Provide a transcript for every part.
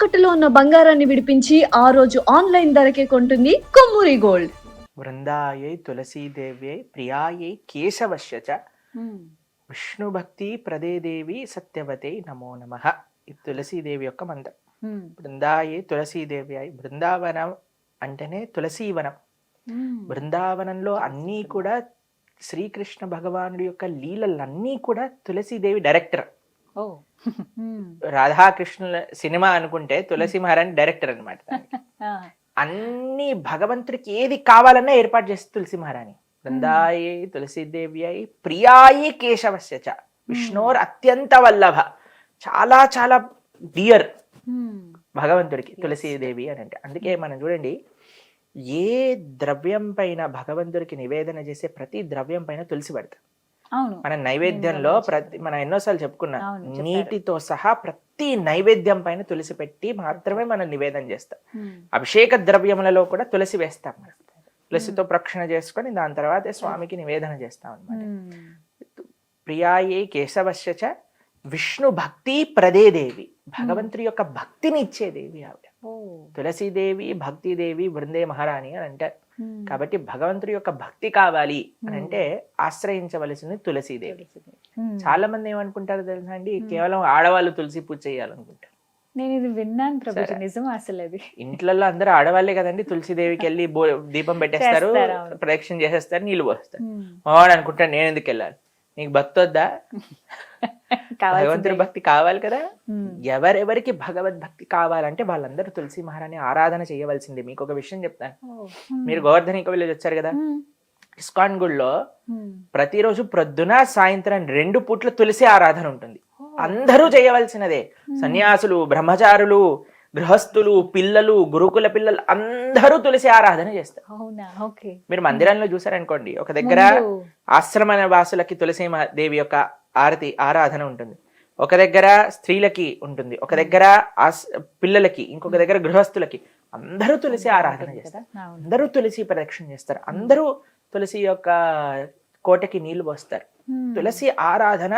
తాకట్టులో ఉన్న బంగారాన్ని విడిపించి ఆ రోజు ఆన్లైన్ ధరకే కొంటుంది కొమ్మూరి గోల్డ్. వృందాయై తులసీదేవ్యై ప్రియాయై కేశవశ్య చ విష్ణుభక్తి ప్రదే దేవి సత్యవతే నమో నమః. ఇది తులసీదేవి యొక్క మంత్రం. బృందాయై తులసీదేవ్యై, బృందావనం అంటేనే తులసీవనం. బృందావనంలో అన్నీ కూడా శ్రీకృష్ణ భగవానుడి యొక్క లీలలన్నీ కూడా తులసీదేవి డైరెక్టర్. రాధాకృష్ణుల సినిమా అనుకుంటే తులసి మహారాణి డైరెక్టర్ అనమాట. అన్ని భగవంతుడికి ఏది కావాలన్నా ఏర్పాటు చేస్తే తులసి మహారాణి. బృందాయే తులసీదేవ్యై ప్రియాయే కేశవస్య చ విష్ణోర్ అత్యంత వల్లభ. చాలా చాలా డియర్ భగవంతుడికి తులసీదేవి అని అంటే. అందుకే మనం చూడండి, ఏ ద్రవ్యం పైన భగవంతుడికి నివేదన చేసే ప్రతి ద్రవ్యం పైన తులసి పెడతాం. మన నైవేద్యంలో మనం ఎన్నోసార్లు చెప్పుకున్నాం, నీటితో సహా ప్రతి నైవేద్యం పైన తులసి పెట్టి మాత్రమే మనం నివేదన చేస్తాం. అభిషేక ద్రవ్యములలో కూడా తులసి వేస్తాం. తులసితో ప్రక్షణ చేసుకొని దాని తర్వాత స్వామికి నివేదన చేస్తాం అనమాట. ప్రియాయే కేశవశ్య చ విష్ణు భక్తి ప్రదే దేవి. భగవంతుడి యొక్క భక్తిని ఇచ్చే దేవి ఆవిడ. తులసీదేవి భక్తిదేవి బృందే మహారాణి అని అంటారు. కాబట్టి భగవంతుడి యొక్క భక్తి కావాలి అని అంటే ఆశ్రయించవలసింది తులసీదేవి. చాలా మంది ఏమనుకుంటారు తెలుసా అండి, కేవలం ఆడవాళ్ళు తులసి పూజ చేయాలనుకుంటారు. నేను ఇది విన్నాను ప్రభుజీ, నిజం అసలు అది. ఇంట్లో అందరూ ఆడవాళ్లే కదండి. తులసీదేవికి వెళ్ళి దీపం పెట్టేస్తారు, ప్రదక్షిణ చేసేస్తారు, నీళ్లు పోస్తారు. వాడు అనుకుంటాడు, నేను ఎందుకు వెళ్ళాలి, నీకు భక్తి వద్దా? భగవంతుడి భక్తి కావాలి కదా. ఎవరెవరికి భగవద్భక్తి కావాలంటే వాళ్ళందరూ తులసి మహారాణి ఆరాధన చేయవలసింది. మీకు ఒక విషయం చెప్తాను. మీరు గోవర్ధనిక విలేజ్ వచ్చారు కదా, ఇస్కాన్ గుడిలో ప్రతిరోజు ప్రొద్దున సాయంత్రం 2 పూట్ల తులసి ఆరాధన ఉంటుంది. అందరూ చేయవలసినదే. సన్యాసులు, బ్రహ్మచారులు, గృహస్థులు, పిల్లలు, గురుకుల పిల్లలు అందరూ తులసి ఆరాధన చేస్తారు. మీరు మందిరంలో చూసారనుకోండి, ఒక దగ్గర ఆశ్రమ వాసులకి తులసి దేవి యొక్క ఆరాధన ఉంటుంది, ఒక దగ్గర స్త్రీలకి ఉంటుంది, ఒక దగ్గర పిల్లలకి, ఇంకొక దగ్గర గృహస్థులకి. అందరూ తులసి ఆరాధన చేస్తారు, అందరూ తులసి ప్రదక్షిణ చేస్తారు, అందరూ తులసి యొక్క కోటకి నీళ్లు పోస్తారు. తులసి ఆరాధన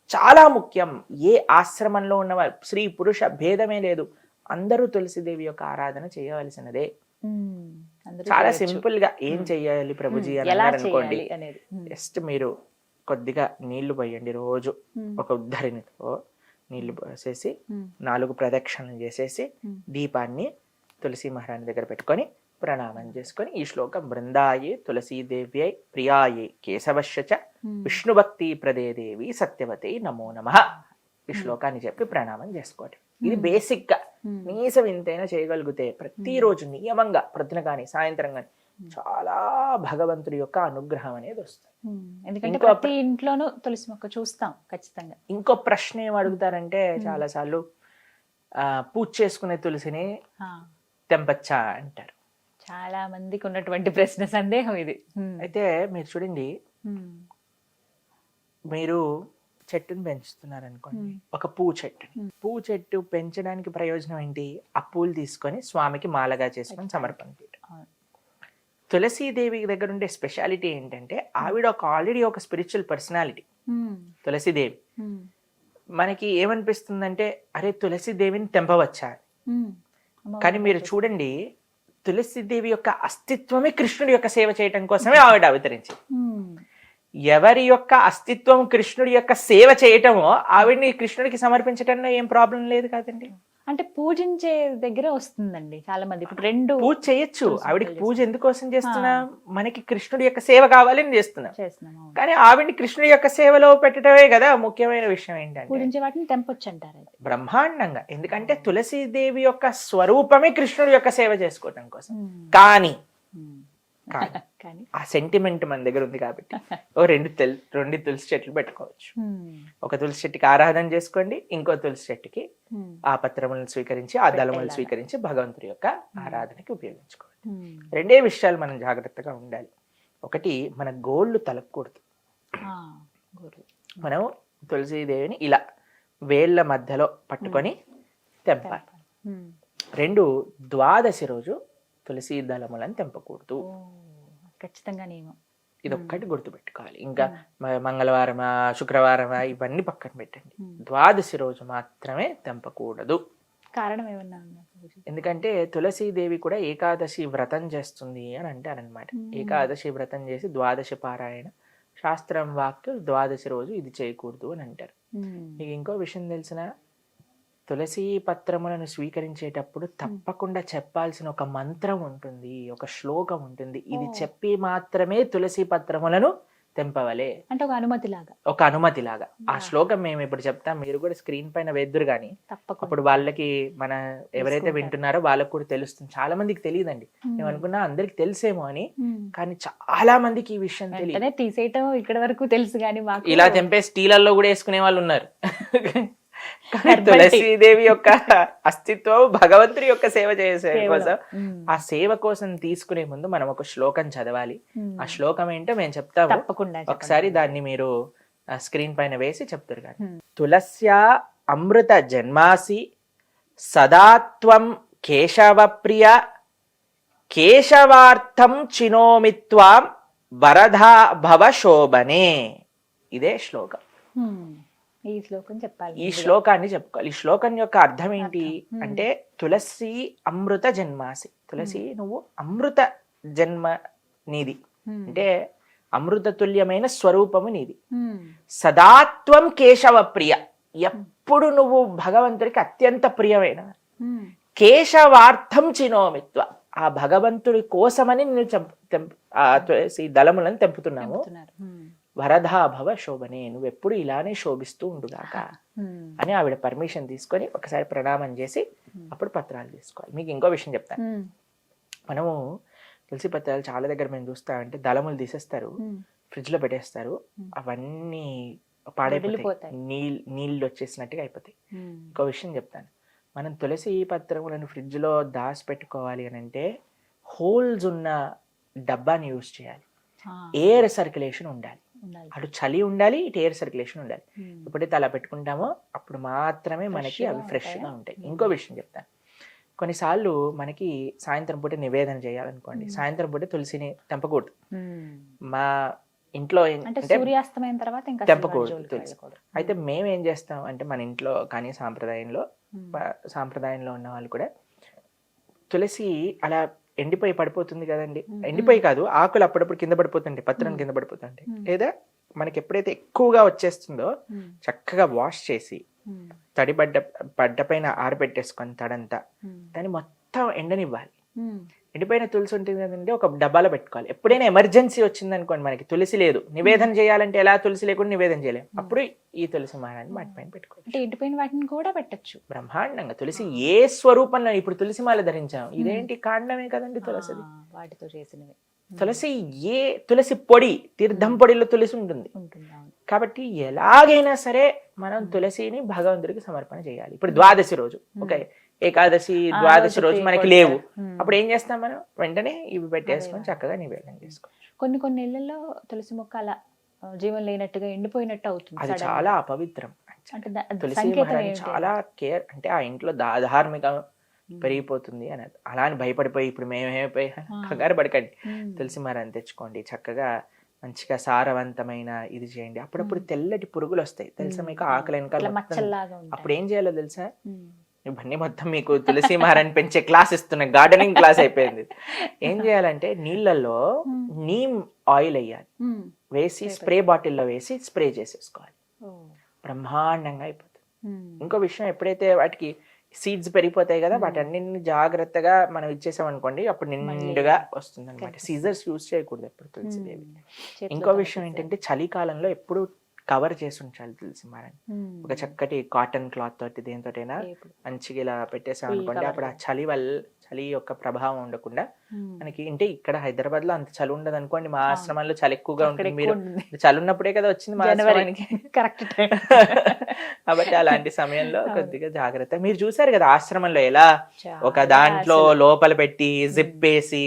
చాలా ముఖ్యం. ఏ ఆశ్రమంలో ఉన్నవారు, స్త్రీ పురుష భేదమే లేదు, అందరూ తులసిదేవి యొక్క ఆరాధన చేయవలసినదే. చాలా సింపుల్ గా ఏం చెయ్యాలి ప్రభుజీ అని అనుకోండి, జస్ట్ మీరు కొద్దిగా నీళ్లు పోయండి. రోజు ఒక ఉద్ధరినితో నీళ్లు పోసేసి 4 ప్రదక్షిణలు చేసేసి దీపాన్ని తులసి మహారాణి దగ్గర పెట్టుకొని ప్రణామం చేసుకొని ఈ శ్లోకం, బృందాయే తులసీదేవ్యై ప్రియాయే కేశవశ్య చ విష్ణుభక్తి ప్రదే దేవి సత్యవతే నమో నమః, ఈ శ్లోకాన్ని చెప్పి ప్రణామం చేసుకోండి. ఇది బేసిక్ గా కనీసం ఇంతైనా చేయగలిగితే ప్రతిరోజు నియమంగా ప్రొద్దున కానీ సాయంత్రం కానీ చాలా భగవంతుడి యొక్క అనుగ్రహం అనేది వస్తుంది. ఎందుకంటే ప్రతి ఇంట్లోనూ తులసి మొక్క చూస్తాం ఖచ్చితంగా. ఇంకో ప్రశ్న ఏం అడుగుతారంటే, చాలా సార్లు పూజ చేసుకునే తులసిని తెంపచ్చా అంటారు. చాలా మందికి ఉన్నటువంటి ప్రశ్న, సందేహం ఇది. అయితే మీరు చూడండి, మీరు చెట్టును పెంచుతున్నారు అనుకోండి, ఒక పువ్వు చెట్టు పెంచడానికి ప్రయోజనం ఏంటి? ఆ పూలు తీసుకొని స్వామికి మాలగా చేసుకొని సమర్పణ చేయడం. తులసీదేవి దగ్గర ఉండే స్పెషాలిటీ ఏంటంటే, ఆవిడ ఆల్రెడీ ఒక స్పిరిచువల్ పర్సనాలిటీ తులసీదేవి. మనకి ఏమనిపిస్తుందంటే, అరే తులసీదేవిని తెంపవచ్చా? కానీ మీరు చూడండి, తులసీదేవి యొక్క అస్తిత్వమే కృష్ణుడి యొక్క సేవ చేయటం కోసమే ఆవిడ అవతరించింది. ఎవరి యొక్క అస్తిత్వం కృష్ణుడి యొక్క సేవ చేయటమో ఆవిడ్ని కృష్ణుడికి సమర్పించటంలో ఏం ప్రాబ్లం లేదు కదండి. అంటే పూజించే దగ్గర వస్తుందండి చాలా మంది. ఇప్పుడు 2 పూజ చేయొచ్చు. ఆవిడికి పూజ ఎందుకోసం చేస్తున్నా? మనకి కృష్ణుడి యొక్క సేవ కావాలని చేస్తున్నాం. కానీ ఆవిడ్ని కృష్ణుడి యొక్క సేవలో పెట్టడమే కదా ముఖ్యమైన విషయం. ఏంటంటే పూజించే వాటిని తెంపొచ్చు అంటారు బ్రహ్మాండంగా. ఎందుకంటే తులసీదేవి యొక్క స్వరూపమే కృష్ణుడి యొక్క సేవ చేసుకోవటం కోసం. కానీ ఆ సెంటిమెంట్ మన దగ్గర ఉంది కాబట్టి ఓ 2 తులసి చెట్లు పెట్టుకోవచ్చు. ఒక తులసి చెట్టుకి ఆరాధన చేసుకోండి, ఇంకో తులసి చెట్టుకి ఆ పత్రములను స్వీకరించి, ఆ దళములను స్వీకరించి భగవంతుడి యొక్క ఆరాధనకి ఉపయోగించుకోండి. 2 విషయాలు మనం జాగ్రత్తగా ఉండాలి. ఒకటి, మన గోళ్ళు తలకూడదు. మనం తులసీదేవిని ఇలా వేళ్ల మధ్యలో పట్టుకొని తెంపాలి. 2, ద్వాదశి రోజు తులసి దళములను తెంపకూడదు. ఖచ్చితంగా నియమం. ఇదొక్కటి గుర్తుపెట్టుకోవాలి. ఇంకా మంగళవారమా శుక్రవారమా ఇవన్నీ పక్కన పెట్టండి. ద్వాదశి రోజు మాత్రమే తెంపకూడదు. కారణం ఏమన్నా ఉందా ప్రభుజీ? ఎందుకంటే తులసీదేవి కూడా ఏకాదశి వ్రతం చేస్తుంది అని అంటారనమాట. ఏకాదశి వ్రతం చేసి ద్వాదశి పారాయణ, శాస్త్రం వాక్యం ద్వాదశి రోజు ఇది చేయకూడదు అని అంటారు. మీకు ఇంకో విషయం తెలిసిన, తులసి పత్రములను స్వీకరించేటప్పుడు తప్పకుండా చెప్పాల్సిన ఒక మంత్రం ఉంటుంది, ఒక శ్లోకం ఉంటుంది. ఇది చెప్పి మాత్రమే తులసి పత్రములను తెంపవలే, అంటే ఒక అనుమతి లాగా. ఒక అనుమతి లాగా. ఆ శ్లోకం మేము ఇప్పుడు చెప్తాం, మీరు కూడా స్క్రీన్ పైన వేద్దురు కానీ తప్పకుండా అప్పుడు వాళ్ళకి మన ఎవరైతే వింటున్నారో వాళ్ళకు కూడా తెలుస్తుంది. చాలా మందికి తెలియదండి. మేము అనుకున్నా అందరికి తెలిసేమో అని, కానీ చాలా మందికి ఈ విషయం తెలియదు. వెంటనే తీసేయటం ఇక్కడ వరకు తెలుసు కానీ మాకు ఇలా తెంపే స్టీలల్లో కూడా వేసుకునే వాళ్ళు ఉన్నారు. కానీ తులసీదేవి యొక్క అస్తిత్వం భగవంతుడి యొక్క సేవ చేసే కోసం, ఆ సేవ కోసం తీసుకునే ముందు మనం ఒక శ్లోకం చదవాలి. ఆ శ్లోకం ఏంటో మేము చెప్తాము, తప్పకుండా ఒకసారి దాన్ని మీరు స్క్రీన్ పైన వేసి చెప్తారు. కానీ తులస్యా అమృత జన్మాసి సదాత్వం కేశవ ప్రియ కేశవార్థం చినోమిత్వాం వరధా భవ శోభనే. ఇదే శ్లోకం. ఈ శ్లోకం చెప్పాలి. ఈ శ్లోకాన్ని చెప్పుకోవాలి. ఈ శ్లోకం యొక్క అర్థం ఏంటి అంటే, తులసి అమృత జన్మాసి, తులసి నువ్వు అమృత జన్మ నీది, అంటే అమృత తుల్యమైన స్వరూపము నీది. సదాత్వం కేశవ ప్రియ, ఎప్పుడు నువ్వు భగవంతుడికి అత్యంత ప్రియమైన. కేశవార్థం చినోమిత్వ, ఆ భగవంతుడి కోసమని నువ్వు ఆ తులసి దళములను తెంపుతున్నాము. వరదాభవ శోభనే, నువ్వు ఎప్పుడు ఇలానే శోభిస్తూ ఉండుగాక అని ఆవిడ పర్మిషన్ తీసుకొని ఒకసారి ప్రణామం చేసి అప్పుడు పత్రాలు తీసుకోవాలి. మీకు ఇంకో విషయం చెప్తాను. మనము తులసి పత్రాలు చాలా దగ్గర మేము చూస్తామంటే దళములు తీసేస్తారు, ఫ్రిడ్జ్ లో పెట్టేస్తారు, అవన్నీ పాడైపోతాయి, నీళ్ళు వచ్చేసినట్టుగా అయిపోతాయి. ఇంకో విషయం చెప్తాను, మనం తులసి పత్రములను ఫ్రిడ్జ్ లో దాచి పెట్టుకోవాలి అని అంటే హోల్స్ ఉన్న డబ్బాని యూజ్ చేయాలి. ఎయిర్ సర్క్యులేషన్ ఉండాలి, అటు చలి ఉండాలి, ఇటు ఎయిర్ సర్క్యులేషన్ ఉండాలి. ఎప్పుడైతే అలా పెట్టుకుంటామో అప్పుడు మాత్రమే మనకి అవి ఫ్రెష్ గా ఉంటాయి. ఇంకో విషయం చెప్తాను, కొన్నిసార్లు మనకి సాయంత్రం పూట నివేదన చేయాలనుకోండి, సాయంత్రం పూట తులసిని తెంపకూడదు. మా ఇంట్లో సూర్యాస్తమైన తర్వాత ఇంకా తెంపకూడదు తులసి. అయితే మేము ఏం చేస్తాం అంటే, మన ఇంట్లో కానీ సాంప్రదాయంలో ఉన్న వాళ్ళు కూడా తులసి అలా ఎండిపోయి పడిపోతుంది కదండి, ఎండిపోయి కాదు, ఆకులు అప్పుడప్పుడు కింద పడిపోతుంటాయి, పత్రం కింద పడిపోతుంటాయి. లేదా మనకి ఎప్పుడైతే ఎక్కువగా వచ్చేస్తుందో చక్కగా వాష్ చేసి తడి పడ్డ పైన ఆరబెట్టేసుకొని తడంతా దాన్ని మొత్తం ఎండనివ్వాలి. ఎండిపోయిన తులసి ఉంటుంది కదండి, ఒక డబ్బాలో పెట్టుకోవాలి. ఎప్పుడైనా ఎమర్జెన్సీ వచ్చింది అనుకోండి, మనకి తులసి లేదు, నివేదన చేయాలంటే ఎలా, తులసి లేకుండా నివేదన చేయలేము, అప్పుడు ఈ తులసి మాలని వాటి పైన పెట్టుకోవాలి. ఎండిపోయిన వాటిని కూడా పెట్టచ్చు బ్రహ్మాండంగా. తులసి ఏ స్వరూపంలో, ఇప్పుడు తులసి మాల ధరించాం, ఇదేంటి కాండమే కదండి తులసిది, వాటితో చేసినవి. తులసి పొడి, తీర్థం పొడిలో తులసి ఉంటుంది కాబట్టి ఎలాగైనా సరే మనం తులసిని భగవంతుడికి సమర్పణ చేయాలి. ఇప్పుడు ద్వాదశి రోజు, ఓకే, ఏకాదశి ద్వాదశి రోజు మనకి లేవు, అప్పుడు ఏం చేస్తాం మనం, వెంటనే ఇవి పెట్టేసుకొని చక్కగా నివేదన చేసుకోవచ్చు. కొన్ని ఇళ్లలో తులసి మొక్క అలా జీవం లేనట్టుగా ఎండిపోయినట్టు అవుతుంది. అది చాలా అపవిత్రం. తులసి మహారాణి చాలా కేర్, అంటే ఆ ఇంట్లో ధార్మిక పెరిగిపోతుంది అని. అలా అని భయపడిపోయి ఇప్పుడు మేమేమైపోయి కంగారు పడకండి, తులసి మహారాణి తెచ్చుకోండి, చక్కగా మంచిగా సారవంతమైన ఇది చేయండి. అప్పుడప్పుడు తెల్లటి పురుగులు వస్తాయి తెలుసా మీకు, ఆకలి వెనకాల. అప్పుడు ఏం చేయాలో తెలుసా, ఇవన్నీ మొత్తం మీకు తులసి మహారాణి పెంచే క్లాస్ ఇస్తున్నా, గార్డెనింగ్ క్లాస్ అయిపోయింది. ఏం చేయాలంటే నీళ్ళల్లో నీమ్ ఆయిల్ వేయాలి, వేసి స్ప్రే బాటిల్లో వేసి స్ప్రే చేసేసుకోవాలి, బ్రహ్మాండంగా అయిపోతుంది. ఇంకో విషయం, ఎప్పుడైతే వాటికి సీడ్స్ పెరిగిపోతాయి కదా, వాటన్నిటిని జాగ్రత్తగా మనం ఇచ్చేసాం అనుకోండి, అప్పుడు నిండుగా వస్తుంది అనమాట. సీజర్స్ యూజ్ చేయకూడదు ఎప్పుడు తులసిదేవి. ఇంకో విషయం ఏంటంటే, చలికాలంలో ఎప్పుడు కవర్ చేసి ఉంచాలి తులసి మాలని. ఒక చక్కటి కాటన్ క్లాత్ తోటి దేనితోటైనా మంచిగా ఇలా పెట్టేసాం అనుకోండి, అప్పుడు ఆ చలి యొక్క ప్రభావం ఉండకుండా మనకి. అంటే ఇక్కడ హైదరాబాద్ లో అంత చలి ఉండదు అనుకోండి, మా ఆశ్రమంలో చలి ఎక్కువగా ఉంటుంది. మీరు చలి ఉన్నప్పుడే కదా వచ్చింది మా ఆశ్రమానికి, కరెక్ట్. కాబట్టి అలాంటి సమయంలో కొద్దిగా జాగ్రత్త. మీరు చూసారు కదా ఆశ్రమంలో ఎలా ఒక దాంట్లో లోపల పెట్టి జిప్ వేసి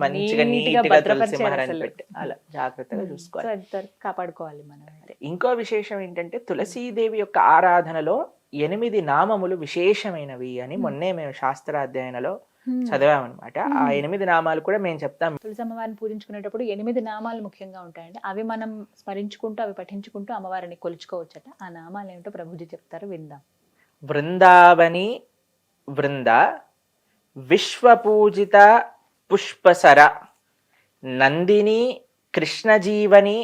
మంచిగా నీట్ గా తులసి మహారాణి పెట్టి అలా జాగ్రత్తగా చూసుకోవాలి, కాపాడుకోవాలి మనం. ఇంకో విశేషం ఏంటంటే, తులసీదేవి యొక్క ఆరాధనలో 8 నామములు విశేషమైనవి అని మొన్నే మేము శాస్త్రాధ్యయనలో చదివామన్నమాట. ఆ 8 నామాలు కూడా మేము చెప్తాం. తులసి అమ్మవారిని పూజించుకునేటప్పుడు 8 నామాలు ముఖ్యంగా ఉంటాయండి. అవి మనం స్మరించుకుంటూ అవి పఠించుకుంటూ అమ్మవారిని కొలుచుకోవచ్చట. ఆ నామాలు ఏమిటో ప్రభుజీ చెప్తారు, విందాం. వృందావని వృంద విశ్వపూజిత పుష్పసర నందిని కృష్ణజీవని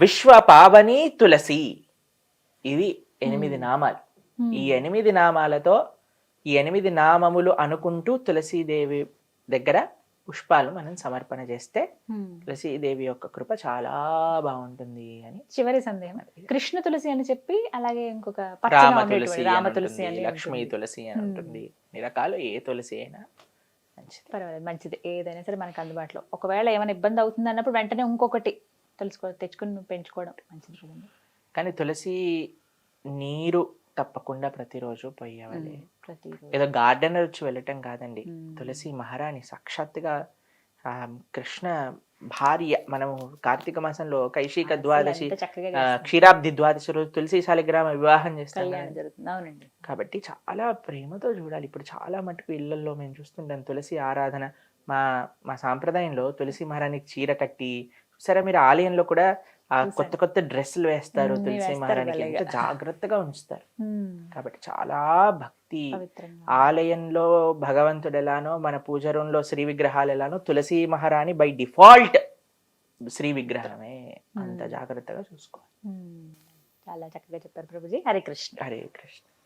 విశ్వపావని తులసి. ఇది 8 నామాలు. ఈ 8 నామాలతో ఈ 8 నామములు అనుకుంటూ తులసీదేవి దగ్గర పుష్పాలు మనం సమర్పణ చేస్తే తులసీదేవి యొక్క కృప చాలా బాగుంటుంది అని. చివరి సందేహం, కృష్ణ తులసి అని చెప్పి అలాగే ఇంకొక రామ తులసి రామ అని తులసి ఉంటుంది, అని లక్ష్మీ తులసి అని ఉంటుంది. అన్ని రకాలు ఏ తులసి అయినా మంచిది. పర్వాలేదు, మంచిది. ఏదైనా సరే మనకు అందుబాటులో. ఒకవేళ ఏమైనా ఇబ్బంది అవుతుంది అన్నప్పుడు వెంటనే ఇంకొకటి తెచ్చుకుని పెంచుకోవడం మంచిది కదండి. కానీ తులసి నీరు తప్పకుండా ప్రతిరోజు పోయేవాలి. ప్రతిరోజు ఏదో గార్డెనర్ వచ్చి వెళ్ళటం కాదండి. తులసి మహారాణి సాక్షాత్తుగా కృష్ణ భార్య. మనము కార్తీక మాసంలో కైశిక ద్వాదశి ఎంత చక్కగా క్షీరాబ్ది ద్వాదశి రోజు తులసి శాలిగ్రామ వివాహం చేస్తాం కళ్యాణం కదా. జరుగుతుంది. అవునండి. కాబట్టి చాలా ప్రేమతో చూడాలి. ఇప్పుడు చాలా మటుకు ఇళ్లలో మేము చూస్తుంటాం తులసి ఆరాధన. మా మా సాంప్రదాయంలో తులసి మహారాణికి చీర కట్టి చూసారా మీరు, ఆలయంలో కూడా ఆ కొత్త కొత్త డ్రెస్సులు వేస్తారు తులసి వేస్తారు మహారాణికి. భలేగా. ఎంత జాగ్రత్తగా ఉంచుతారు. కాబట్టి చాలా భక్తి. పవిత్రంగా. ఆలయంలో భగవంతుడు ఎలానో మన పూజ రూమ్లో శ్రీ విగ్రహాలు ఎలానో తులసి మహారాణి బై డిఫాల్ట్ శ్రీ విగ్రహమే. అంత జాగ్రత్తగా చూసుకోవాలి. చాలా చక్కగా చెప్పారు ప్రభుజీ. హరే కృష్ణ. హరే కృష్ణ.